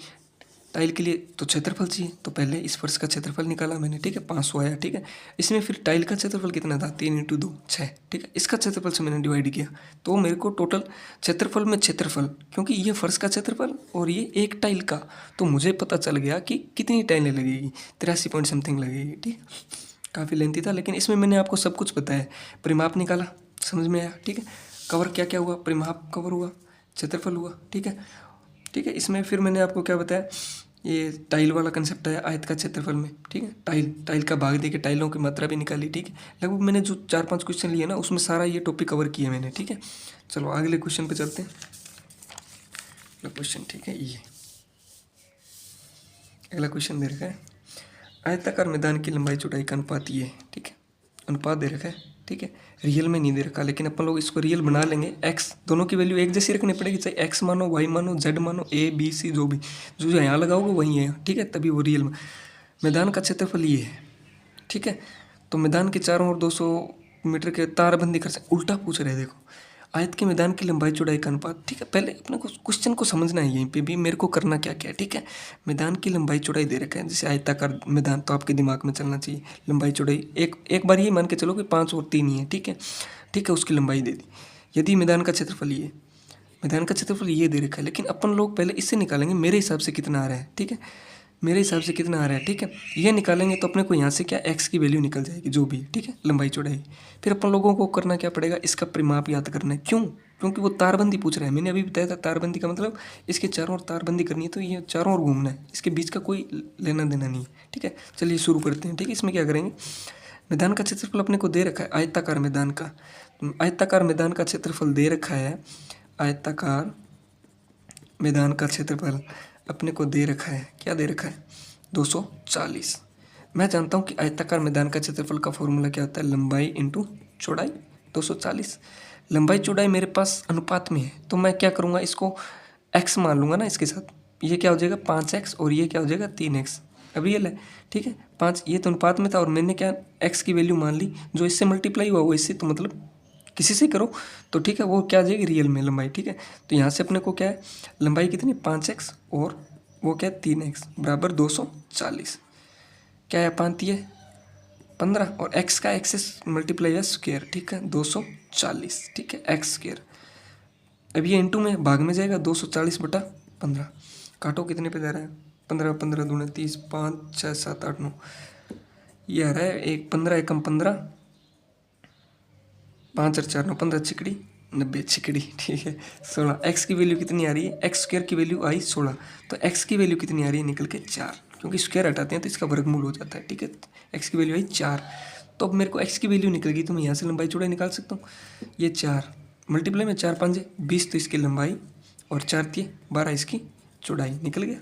टाइल के लिए तो क्षेत्रफल चाहिए, तो पहले इस फर्श का क्षेत्रफल निकाला मैंने, ठीक है, 500 आया, ठीक है। इसमें फिर टाइल का क्षेत्रफल कितना था, 3 × 2 = 6, ठीक है। इसका क्षेत्रफल से मैंने डिवाइड किया, तो मेरे को टोटल क्षेत्रफल में क्षेत्रफल, क्योंकि ये फर्श का क्षेत्रफल और ये एक टाइल का, तो मुझे पता चल गया कि कितनी टाइलें लगेगी, 83 पॉइंट समथिंग लगेगी, ठीक है। काफ़ी लेंथी था, लेकिन इसमें मैंने आपको सब कुछ बताया। परिमाप निकाला, समझ में आया, ठीक है। कवर क्या क्या हुआ, परिमाप कवर हुआ, क्षेत्रफल हुआ, ठीक है, ठीक है। इसमें फिर मैंने आपको क्या बताया, ये टाइल वाला कंसेप्ट है आयत का क्षेत्रफल में, ठीक है। टाइल का भाग देके टाइलों की मात्रा भी निकाली, ठीक है। लगभग मैंने जो 4-5 क्वेश्चन लिए ना उसमें सारा ये टॉपिक कवर किया मैंने, ठीक है। चलो अगले क्वेश्चन पे चलते हैं। अगला क्वेश्चन, ठीक है, ये अगला क्वेश्चन दे रखा है, आयताकार मैदान की लंबाई चौड़ाई का अनुपात ये है, ठीक है। अनुपात दे रखा है, ठीक है। रियल में नहीं दे रखा, लेकिन अपन लोग इसको रियल बना लेंगे। एक्स दोनों की वैल्यू एक जैसी रखनी पड़ेगी, चाहे एक्स मानो, वाई मानो, जेड मानो, ए बी सी, जो भी जो यहाँ लगाओगे वही है, ठीक है, तभी वो रियल में। मैदान का क्षेत्रफल ये है, ठीक है। तो मैदान के चारों ओर 200 मीटर के तारबंदी कर सकते, उल्टा पूछ रहे हैं देखो, आयत के मैदान की लंबाई चौड़ाई का अनुपात, ठीक है। पहले अपने को क्वेश्चन को समझना है, यहीं पे भी मेरे को करना क्या क्या है, ठीक है। मैदान की लंबाई चौड़ाई दे रखा है, जैसे आयताकार मैदान, तो आपके दिमाग में चलना चाहिए लंबाई चौड़ाई, एक बार ये मान के चलो कि 5 और 3 ही है, ठीक है, ठीक है। उसकी लंबाई दे दी। यदि मैदान का क्षेत्रफल ये, मैदान का क्षेत्रफल ये दे रखा है, लेकिन अपन लोग पहले इससे निकालेंगे मेरे हिसाब से कितना आ रहा है, ठीक है, मेरे हिसाब से कितना आ रहा है, ठीक है। ये निकालेंगे तो अपने को यहाँ से क्या एक्स की वैल्यू निकल जाएगी, जो भी, ठीक है, लंबाई चौड़ाई। फिर अपन लोगों को करना क्या पड़ेगा, इसका परिमाप याद करना है। क्यों? क्योंकि वो तारबंदी पूछ रहा है। मैंने अभी बताया था तारबंदी का मतलब इसके चारों ओर तारबंदी करनी है, तो ये चारों ओर घूमना है, इसके बीच का कोई लेना देना नहीं है, ठीक है। चलिए शुरू करते हैं, ठीक है। इसमें क्या करेंगे, मैदान का क्षेत्रफल अपने को दे रखा है, आयताकार मैदान का, आयताकार मैदान का क्षेत्रफल दे रखा है, आयताकार मैदान का क्षेत्रफल अपने को दे रखा है, क्या दे रखा है, 240। मैं जानता हूँ कि आयताकार मैदान का क्षेत्रफल का फॉर्मूला क्या होता है, लंबाई इंटू चौड़ाई, 240। लंबाई चौड़ाई मेरे पास अनुपात में है, तो मैं क्या करूँगा, इसको x मान लूँगा ना इसके साथ। ये क्या हो जाएगा 5x और ये क्या हो जाएगा 3x। अब रियल है, ठीक है। 5 ये तो अनुपात में था और मैंने क्या x की वैल्यू मान ली, जो इससे मल्टीप्लाई हुआ वो इससे, तो मतलब किसी से करो तो ठीक है, वो क्या आ जाएगी रियल में लंबाई, ठीक है। तो यहाँ से अपने को क्या है, लंबाई कितनी 5x और वो क्या है 3x बराबर 240। क्या है 5 है 15 और x का x से मल्टीप्लाई है स्क्वायर, ठीक है, 240, ठीक है, x स्क्वायर। अब ये इंटू में भाग में जाएगा, 240/15 काटो कितने पे जा रहा है, 15 15 दूने 30, 5 6 7 8 9, ये आ रहा है 1 15 एकम 15, 5 और 4 9 15 छिकड़ी 90 छिकड़ी, ठीक है। 16 एक्स की वैल्यू कितनी आ रही है, एक्स स्क्वायर की वैल्यू आई 16, तो एक्स की वैल्यू कितनी आ रही है निकल के 4, क्योंकि स्क्वायर हटाते हैं तो इसका वर्गमूल हो जाता है, ठीक है। एक्स की वैल्यू आई 4, तो अब मेरे को एक्स की वैल्यू निकल गई, तो मैं यहाँ से लंबाई चौड़ाई निकाल सकता हूँ। ये 4 मल्टीप्लाई में 4 5 20, तो इसकी लंबाई और 4 3 12 इसकी चौड़ाई निकल गया,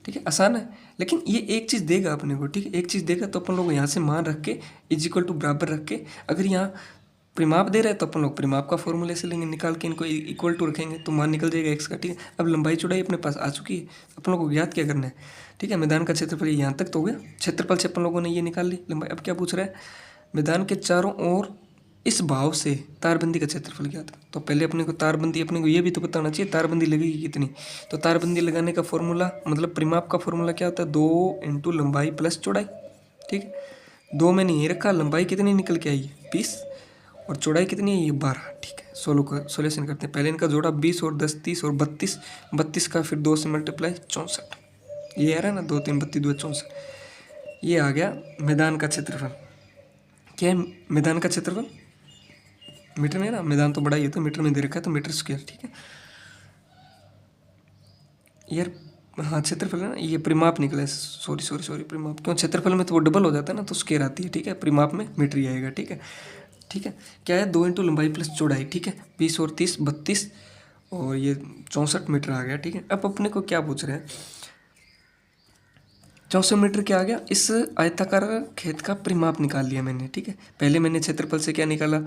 ठीक है। आसान है, लेकिन ये एक चीज़ देगा अपने को, ठीक है, एक चीज़ देगा, तो अपन लोग यहाँ से मान रख के इक्वल टू बराबर रख के, अगर यहाँ परिमाप दे रहे हैं तो अपन लोग परिमाप का फॉर्मूले से लेंगे, निकाल के इनको इक्वल टू रखेंगे तो मान निकल जाएगा एक्स का, ठीक है। अब लंबाई चौड़ाई अपने पास आ चुकी है, अपन लोगों को ज्ञात क्या करना है, ठीक है। मैदान का क्षेत्रफल यहाँ तक तो हो गया, क्षेत्रफल से अपन लोगों ने ये निकाल ली लंबाई। अब क्या पूछ रहा है, मैदान के चारों ओर इस भाव से तारबंदी का क्षेत्रफल ज्ञात कर। तो पहले अपने को तारबंदी, अपने को ये भी तो पता होना चाहिए तारबंदी लगेगी कितनी। तो तारबंदी लगाने का फॉर्मूला मतलब परिमाप का फॉर्मूला क्या होता है, 2 × लंबाई प्लस चौड़ाई, ठीक है। 2 में नहीं रखा, लंबाई कितनी निकल के आई है 20 और चौड़ाई कितनी है ये 12, ठीक है। 16 का सोल्यूशन करते हैं, पहले इनका जोड़ा 20 और 10 30 और 32, 32 का फिर 2 से मल्टीप्लाई 64, ये आ रहा है ना, 2 3 32 2 64, ये आ गया मैदान का क्षेत्रफल, क्या है मैदान का क्षेत्रफल, मीटर में है ना, मैदान तो बड़ा ही होता है, मीटर में दे रखा है तो मीटर स्क्वायर, ठीक है यार। हाँ क्षेत्रफल है ना, ये परिमाप निकला है, सॉरी सॉरी सॉरी, परिमाप क्यों, क्षेत्रफल में तो वो डबल हो जाता है ना, तो स्क्वायर आती है, ठीक है, परिमाप में मीटर ही आएगा, ठीक है ठीक है। क्या है 2 इंटू लंबाई प्लस चौड़ाई, ठीक है 20 और 30 32 और ये 64 मीटर आ गया, ठीक है। अब अपने को क्या पूछ रहे हैं, 64 मीटर क्या आ गया, इस आयताकार खेत का परिमाप निकाल लिया मैंने, ठीक है। पहले मैंने क्षेत्रफल से क्या निकाला,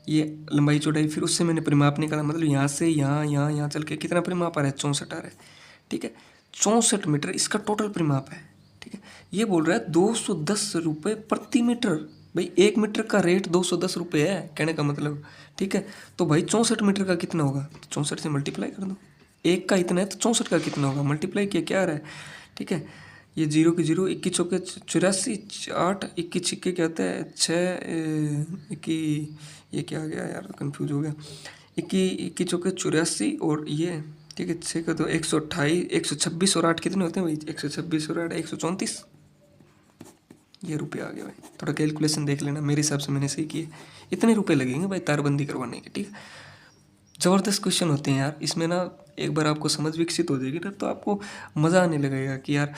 ये लंबाई चौड़ाई, फिर उससे मैंने परिमाप निकाला, मतलब यहाँ से यहाँ यहाँ यहाँ चल के कितना परिमाप आ रहा है, 64 आ रहा है, ठीक है। 64 मीटर इसका टोटल परिमाप है, ठीक है। ये बोल रहा है 210 रुपये प्रति मीटर, भाई 1 मीटर का रेट 210 रुपये है, कहने का मतलब, ठीक है। तो भाई 64 मीटर का कितना होगा, 64 से मल्टीप्लाई कर दो, एक का इतना है तो 64 का कितना होगा, मल्टीप्लाई किया क्या आ रहा है, ठीक है। ये 0 की 0, 21 चौके 84, 8 21 छिक्के क्या होता है 6 21, ये क्या आ गया यार, कंफ्यूज हो गया, 21 चौके 84 और ये, ठीक है 6 का तो 128, 126 और 8 कितने होते हैं भाई, 126 और 8 134, ये रुपये आ गया भाई। थोड़ा कैलकुलेशन देख लेना, मेरे हिसाब से मैंने सही किए, इतने रुपये लगेंगे भाई तारबंदी करवाने के, ठीक है। ज़बरदस्त क्वेश्चन होते हैं यार, इसमें ना एक बार आपको समझ विकसित हो जाएगी ना, तो आपको मज़ा आने लगेगा कि यार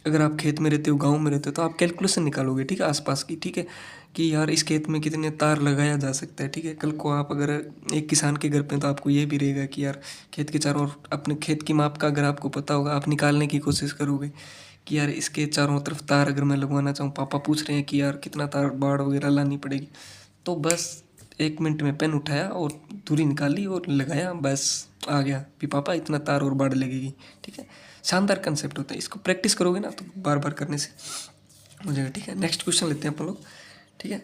अगर आप खेत में रहते हो, गांव में रहते हो, तो आप कैलकुलेशन निकालोगे, ठीक है आसपास की, ठीक है कि यार इस खेत में कितने तार लगाया जा सकता है, ठीक है। कल को आप अगर एक किसान के घर पे, तो आपको ये भी रहेगा कि यार खेत के चारों ओर, अपने खेत की माप का अगर आपको पता होगा, आप निकालने की कोशिश करोगे कि यार इसके चारों तरफ तार अगर मैं लगवाना चाहूँ, पापा पूछ रहे हैं कि यार कितना तार बाड़ वगैरह लानी पड़ेगी, तो बस 1 मिनट में पेन उठाया और दूरी निकाली और लगाया, बस आ गया कि पापा इतना तार और बाड़ लगेगी, ठीक है। शानदार कंसेप्ट होता है, इसको प्रैक्टिस करोगे ना तो बार बार करने से हो जाएगा, ठीक है। नेक्स्ट क्वेश्चन लेते हैं अपन लोग, ठीक है।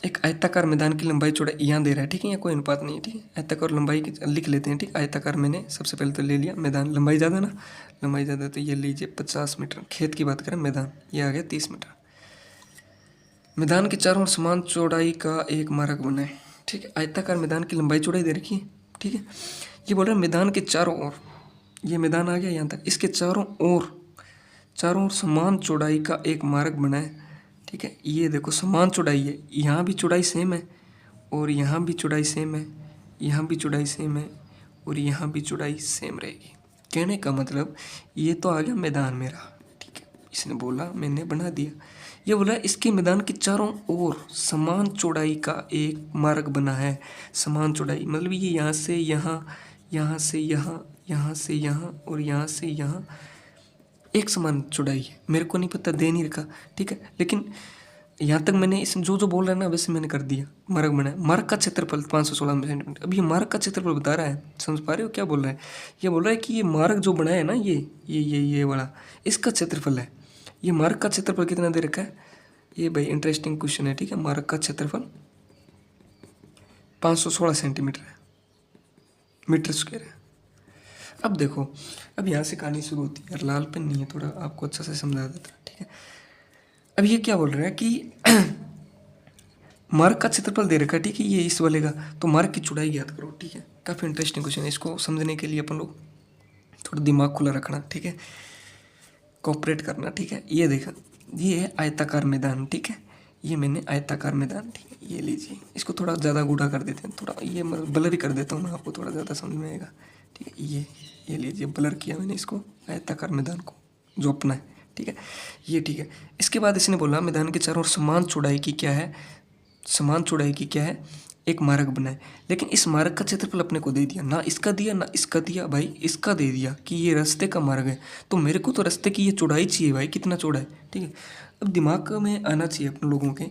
एक आयताकार मैदान की लंबाई चौड़ाई यहाँ दे रहा है, ठीक है, यहाँ कोई अनुपात नहीं है, ठीक है। आयताकार लंबाई की लिख लेते हैं, ठीक। आयताकार मैंने सबसे पहले तो ले लिया, मैदान लंबाई ज़्यादा ना, लंबाई ज़्यादा तो ये लीजिए 50 मीटर, खेत की बात करें मैदान, ये आ गया 30 मीटर। मैदान के चारों ओर समान चौड़ाई का एक मार्ग बनाए, ठीक है। आयताकार मैदान की लंबाई चौड़ाई दे रखी है, ठीक है। ये बोल रहा है मैदान के चारों ओर, ये मैदान आ गया यहाँ तक, इसके चारों ओर समान चौड़ाई का एक मार्ग बनाए, ठीक है। ये देखो समान चौड़ाई है, यहाँ भी चौड़ाई सेम है और यहाँ भी चौड़ाई सेम है, यहाँ भी चौड़ाई सेम है और यहाँ भी चौड़ाई सेम रहेगी। कहने का मतलब ये तो आ गया मैदान मेरा, ठीक है, इसने बोला मैंने बना दिया। ये बोला इसके मैदान के चारों ओर समान चौड़ाई का एक मार्ग बना है, समान चौड़ाई मतलब ये यहाँ से यहाँ, यहाँ से यहाँ, यहाँ से यहाँ और यहाँ से यहाँ एक समान चौड़ाई है। मेरे को नहीं पता, दे नहीं रखा, ठीक है, लेकिन यहाँ तक मैंने इस जो जो बोल रहा है ना वैसे मैंने कर दिया, मार्ग बनाया। मार्ग का क्षेत्रफल 516 सेंटीमीटर। अब ये मार्ग का क्षेत्रफल बता रहा है, समझ पा रहे हो क्या बोल रहा है, ये बोल रहा है कि ये मार्ग जो बनाया है ना, ये वाला, इसका क्षेत्रफल है। ये मार्ग का क्षेत्रफल कितना दे रखा है, ये भाई इंटरेस्टिंग क्वेश्चन है, ठीक है। मार्ग का क्षेत्रफल 516 सेंटीमीटर है, मीटर स्क्वायर है। अब देखो, अब यहाँ से कहानी शुरू होती है यार, लाल पेन नहीं है, थोड़ा आपको अच्छा से समझा देता, ठीक है। अब ये क्या बोल रहा है कि मार्ग का क्षेत्रफल दे रखा है, ठीक है, ये इस वाले का, तो मार्ग की चौड़ाई ज्ञात करो, ठीक है। काफ़ी इंटरेस्टिंग क्वेश्चन है, इसको समझने के लिए अपन लोग थोड़ा दिमाग खुला रखना, ठीक है, कोऑपरेट करना, ठीक है। ये देखा, ये है आयताकार मैदान, ठीक है, ये मैंने आयताकार मैदान, ठीक है, ये लीजिए, इसको थोड़ा ज़्यादा गूढ़ा कर देते हैं, थोड़ा ये ब्लर ही कर देता हूँ मैं, आपको थोड़ा ज़्यादा समझ में आएगा, ठीक है। ये लीजिए, ब्लर किया मैंने इसको, आयताकार मैदान को जो अपना है, ठीक है, ये ठीक है। इसके बाद इसने बोला मैदान के चारों ओर समान चौड़ाई की क्या है, समान चौड़ाई की क्या है, एक मार्ग बनाए। लेकिन इस मार्ग का क्षेत्रफल अपने को दे दिया, ना इसका दिया ना इसका दिया, भाई इसका दे दिया कि ये रास्ते का मार्ग है, तो मेरे को तो रास्ते की ये चौड़ाई चाहिए भाई, कितना चौड़ा है, ठीक है। अब दिमाग में आना चाहिए अपने लोगों के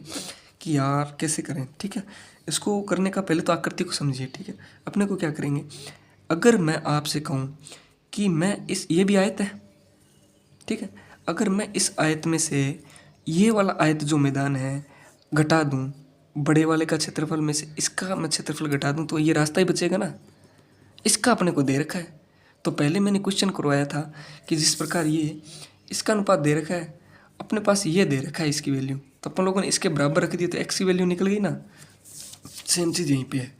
कि यार कैसे करें, ठीक है। इसको करने का पहले तो आकृति को समझिए, ठीक है। अपने को क्या करेंगे, अगर मैं आपसे कहूँ कि मैं इस, ये भी आयत है, ठीक है, अगर मैं इस आयत में से ये वाला आयत जो मैदान है घटा दूँ, बड़े वाले का क्षेत्रफल में से इसका मैं क्षेत्रफल घटा दूँ, तो ये रास्ता ही बचेगा ना, इसका अपने को दे रखा है। तो पहले मैंने क्वेश्चन करवाया था कि जिस प्रकार ये इसका अनुपात दे रखा है, अपने पास ये दे रखा है इसकी वैल्यू, तो अपन लोगों ने इसके बराबर रख दी, तो एक्स की वैल्यू निकल गई ना। सेम चीज़ यहीं पे है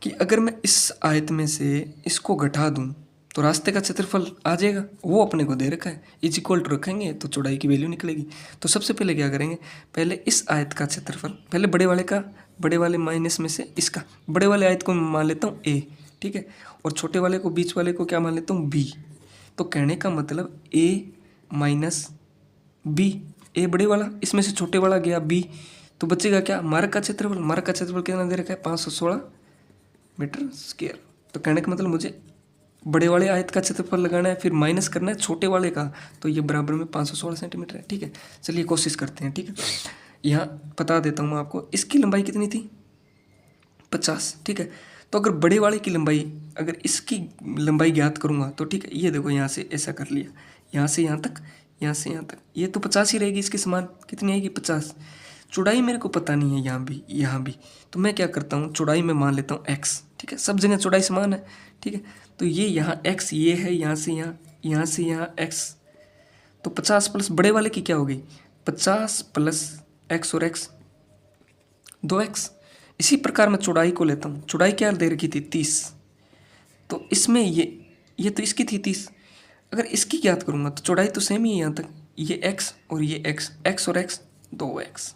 कि अगर मैं इस आयत में से इसको घटा दूँ, तो रास्ते का क्षेत्रफल आ जाएगा, वो अपने को दे रखा है, इज इक्वल टू रखेंगे तो चौड़ाई की वैल्यू निकलेगी। तो सबसे पहले क्या करेंगे, पहले इस आयत का क्षेत्रफल, पहले बड़े वाले माइनस में से इसका, बड़े वाले आयत को मान लेता हूँ ए, ठीक है, और छोटे वाले को, बीच वाले को क्या मान लेता हूँ बी। तो कहने का मतलब ए माइनस बी, ए बड़े वाला, इसमें से छोटे वाला गया बी, तो बचेगा क्या, मार्ग का क्षेत्रफल। मार्ग का क्षेत्रफल कितना दे रखा है, 516 मीटर स्क्वायर। तो कहने का मतलब मुझे बड़े वाले आयत का क्षेत्रफल लगाना है, फिर माइनस करना है छोटे वाले का, तो ये बराबर में 516 सेंटीमीटर है। ठीक है, चलिए कोशिश करते हैं। ठीक है, यहाँ बता देता हूँ मैं आपको, इसकी लंबाई कितनी थी, 50। ठीक है, तो अगर बड़े वाले की लंबाई, अगर इसकी लंबाई ज्ञात करूँगा तो ठीक है, ये देखो यहाँ से ऐसा कर लिया, यहाँ से यहाँ तक, यहाँ से यहाँ तक, ये तो 50 ही रहेगी इसके समान। कितनी आएगी, 50। चौड़ाई मेरे को पता नहीं है यहाँ भी, यहाँ भी, तो मैं क्या करता हूँ, चौड़ाई में मान लेता हूँ x। ठीक है, सब जगह चौड़ाई समान है। ठीक है, तो ये यहाँ x, ये है यहाँ से यहाँ, यहाँ से यहाँ x, तो 50 प्लस बड़े वाले की क्या हो गई, 50 प्लस x और x 2x। इसी प्रकार मैं चौड़ाई को लेता हूँ, चौड़ाई क्या दे रखी थी, 30, तो इसमें ये तो इसकी थी 30, अगर इसकी ज्ञात करूँगा तो चौड़ाई तो सेम ही है यहाँ तक, ये x और ये x और x 2x।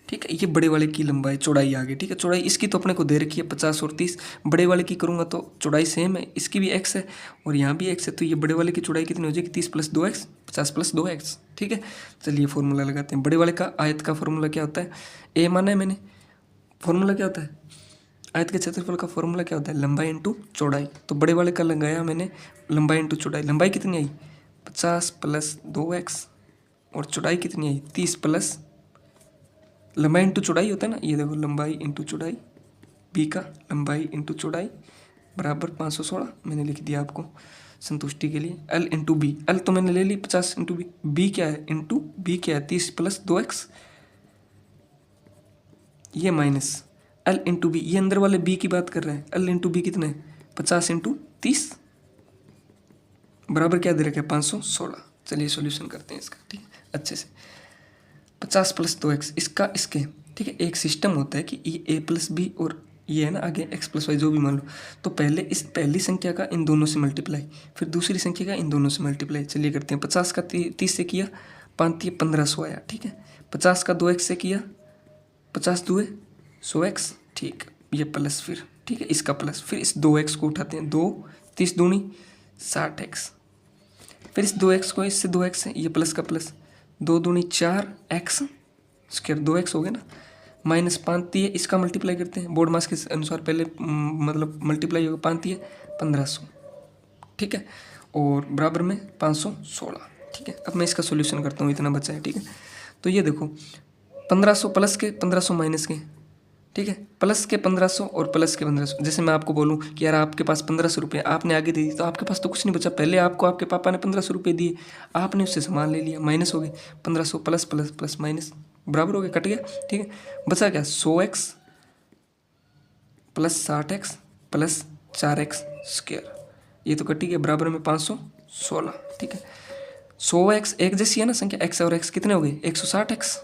ठीक है, ये बड़े वाले की लंबाई चौड़ाई आ गई। ठीक है, चौड़ाई इसकी तो अपने को दे रखी है 50 और 30, बड़े वाले की करूँगा तो चौड़ाई सेम है, इसकी भी x है और यहाँ भी x है, तो ये बड़े वाले की चौड़ाई कितनी हो जाएगी, 30 प्लस 2x, 50 प्लस 2x। ठीक है, चलिए फॉर्मूला लगाते हैं। बड़े वाले का आयत का फॉर्मूला क्या होता है, ए माना है मैंने, फॉर्मूला क्या होता है, आयत के क्षेत्रफल का फॉर्मूला क्या होता है, लंबाई इंटू चौड़ाई। तो बड़े वाले का लगाया मैंने लंबाई इंटू चौड़ाई, लंबाई कितनी आई 50 प्लस 2x और चौड़ाई कितनी आई 30 प्लस, लंबाई इंटू चौड़ाई होता है ना, ये देखो लंबाई इंटू चौड़ाई, बी का लंबाई इंटू चौड़ाई बराबर 516 मैंने लिख दिया आपको संतुष्टि के लिए। एल इंटू बी, एल तो मैंने ले ली 50 इंटू बी, बी क्या है इंटू बी क्या है 30 प्लस 2x, ये माइनस एल इंटू बी, ये अंदर वाले बी की बात कर रहा है, एल इंटू बी कितना है 50 इंटू 30 बराबर क्या दे रखा है 516। चलिए सॉल्यूशन करते हैं इसका। ठीक है, अच्छे से 50 प्लस 2x इसका इसके। ठीक है, एक सिस्टम होता है कि ये a प्लस बी और ये है ना आगे x प्लस वाई जो भी मान लो, तो पहले इस पहली संख्या का इन दोनों से मल्टीप्लाई, फिर दूसरी संख्या का इन दोनों से मल्टीप्लाई। चलिए करते हैं, 50 का 30 से किया, 5 1500 आया। ठीक है, 50 का 2x से किया, 50 2 100x। ठीक, ये प्लस फिर, ठीक है इसका प्लस, फिर इस 2x को उठाते हैं, 2 30 दूनी 60x, फिर इस 2x को इससे 2x से, ये प्लस का प्लस, 2 दूनी 4x स्क्वायर 2x हो गया ना, माइनस 5 दिए, इसका मल्टीप्लाई करते हैं बोर्ड मास के अनुसार, पहले मतलब मल्टीप्लाई होगा 5 दिए 1500। ठीक है, और बराबर में 516। ठीक है, अब मैं इसका सोल्यूशन करता हूँ, इतना बचा है। ठीक है, तो ये देखो 1500 प्लस के 1500 माइनस के, ठीक है, प्लस के 1500 और प्लस के 1500। जैसे मैं आपको बोलूं कि यार आपके पास 1500 रुपये आपने आगे दे दी, तो आपके पास तो कुछ नहीं बचा, पहले आपको आपके पापा ने 1500 रुपये दिए, आपने उससे सामान ले लिया, माइनस हो गए 1500 प्लस प्लस प्लस माइनस बराबर हो गया, कट गया। ठीक है, बचा क्या 100x plus 60x plus 4x square, ये तो कट ही गया, बराबर में 516। ठीक है, 100x एक जैसी है ना संख्या, x और x कितने हो गए 160x,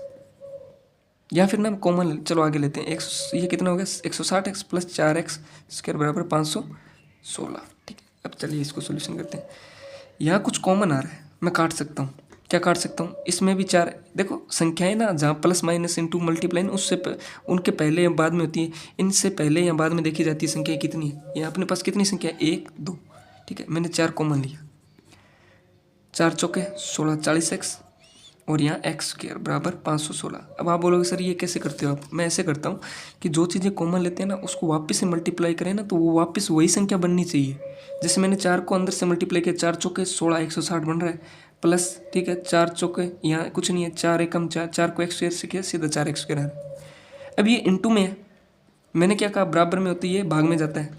या फिर ना कॉमन चलो आगे लेते हैं, ये कितना हो गया 160x प्लस 4x स्क्वायर बराबर 516। ठीक है, अब चलिए इसको सोल्यूशन करते हैं। यहाँ कुछ कॉमन आ रहा है, मैं काट सकता हूँ, क्या काट सकता हूँ, इसमें भी 4, देखो संख्याएं ना जहाँ प्लस माइनस इंटू मल्टीप्लाई उससे उनके पहले या बाद में होती है, इनसे पहले या बाद में देखी जाती है संख्या कितनी है। यहाँ अपने पास कितनी संख्या है 1 2। ठीक है, मैंने 4 कॉमन लिया, 4 चौके 16 40x और यहाँ x स्क्वायर बराबर 516। अब आप बोलोगे सर ये कैसे करते हो आप, मैं ऐसे करता हूँ कि जो चीज़ें कॉमन लेते हैं ना उसको वापस से मल्टीप्लाई करें ना, तो वो वापस वही संख्या बननी चाहिए। जैसे मैंने 4 को अंदर से मल्टीप्लाई किया, 4 चौके 16 160 बन रहा है प्लस, ठीक है 4 चौके यहाँ कुछ नहीं है, 4 एकम 4, 4 को x स्क्वायर से किया सीधा 4x स्क्वायर है। अब ये इंटू में है, मैंने क्या कहा बराबर में होती है भाग में जाता है,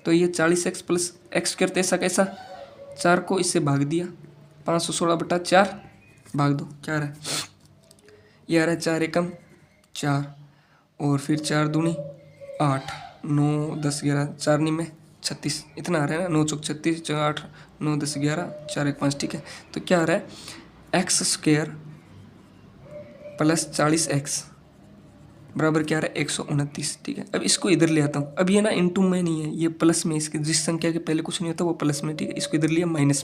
तो ये 40x प्लस x स्क्वायर ऐसा कैसा, 4 को इससे भाग दिया 516/4 भाग दो, क्या आ रहा है, ये आ रहा है 4 एकम 4 और फिर 4 दूनी 8 9 10 11 4 नी में 36, इतना आ रहा है ना, 9 चौक 36 4 8 9 10 11 4 1 5। ठीक है, तो क्या आ रहा है x स्क्वायर प्लस 40x बराबर क्या आ रहा है 129, ठीक है। अब इसको इधर ले आता हूँ। अब ये ना इनटू में नहीं है, ये प्लस में, इसके जिस संख्या के पहले कुछ नहीं होता वो प्लस में, ठीक है। इसको इधर लिया माइनस